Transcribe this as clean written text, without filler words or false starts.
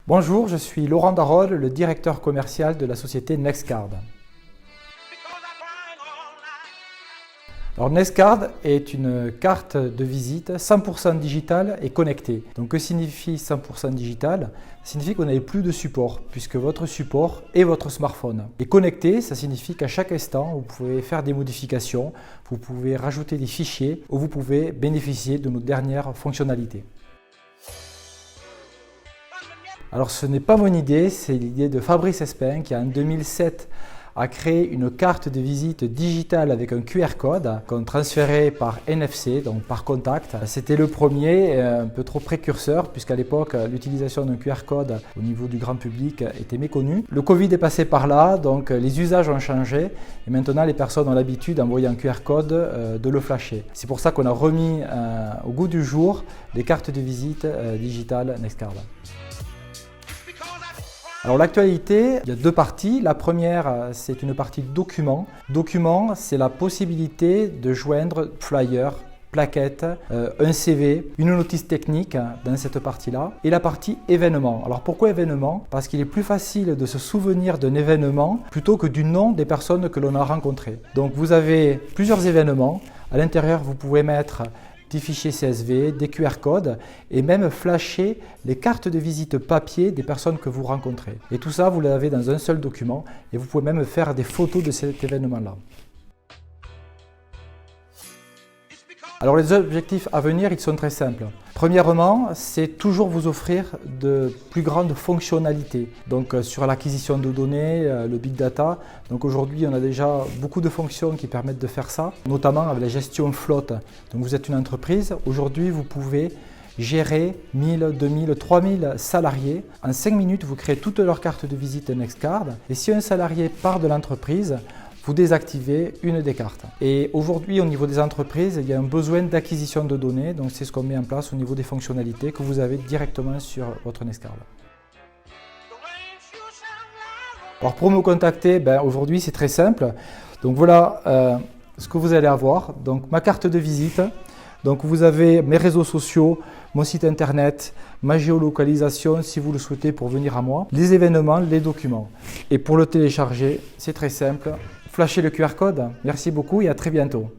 Bonjour, je suis Laurent Darol, le directeur commercial de la société NextCard. Alors NextCard est une carte de visite 100% digitale et connectée. Donc que signifie 100% digital? Ça signifie qu'on n'avez plus de support, puisque votre support est votre smartphone. Et connecté, ça signifie qu'à chaque instant, vous pouvez faire des modifications, vous pouvez rajouter des fichiers ou vous pouvez bénéficier de nos dernières fonctionnalités. Alors ce n'est pas mon idée, c'est l'idée de Fabrice Espin qui en 2007 a créé une carte de visite digitale avec un QR code qu'on transférait par NFC, donc par contact. C'était le premier, un peu trop précurseur, puisqu'à l'époque l'utilisation d'un QR code au niveau du grand public était méconnue. Le Covid est passé par là, donc les usages ont changé et maintenant les personnes ont l'habitude d'envoyer un QR code, de le flasher. C'est pour ça qu'on a remis au goût du jour les cartes de visite digitales NextCard. Alors l'actualité, il y a deux parties. La première, c'est une partie document. Document, c'est la possibilité de joindre flyer, plaquettes, un CV, une notice technique dans cette partie-là. Et la partie événement. Alors pourquoi événement? Parce qu'il est plus facile de se souvenir d'un événement plutôt que du nom des personnes que l'on a rencontrées. Donc vous avez plusieurs événements. À l'intérieur, vous pouvez mettre des fichiers CSV, des QR codes et même flasher les cartes de visite papier des personnes que vous rencontrez. Et tout ça, vous l'avez dans un seul document et vous pouvez même faire des photos de cet événement-là. Alors les objectifs à venir, ils sont très simples. Premièrement, c'est toujours vous offrir de plus grandes fonctionnalités. Donc sur l'acquisition de données, le big data. Donc aujourd'hui, on a déjà beaucoup de fonctions qui permettent de faire ça, notamment avec la gestion flotte. Donc vous êtes une entreprise, aujourd'hui vous pouvez gérer 1000, 2000, 3000 salariés. En 5 minutes, vous créez toutes leurs cartes de visite NextCard. Et si un salarié part de l'entreprise, vous désactivez une des cartes. Et aujourd'hui, au niveau des entreprises, il y a un besoin d'acquisition de données. Donc c'est ce qu'on met en place au niveau des fonctionnalités que vous avez directement sur votre NextCard. Alors pour me contacter, aujourd'hui c'est très simple. Donc voilà ce que vous allez avoir. Donc ma carte de visite. Donc vous avez mes réseaux sociaux, mon site internet, ma géolocalisation si vous le souhaitez pour venir à moi, les événements, les documents. Et pour le télécharger, c'est très simple. Flashez le QR code. Merci beaucoup et à très bientôt.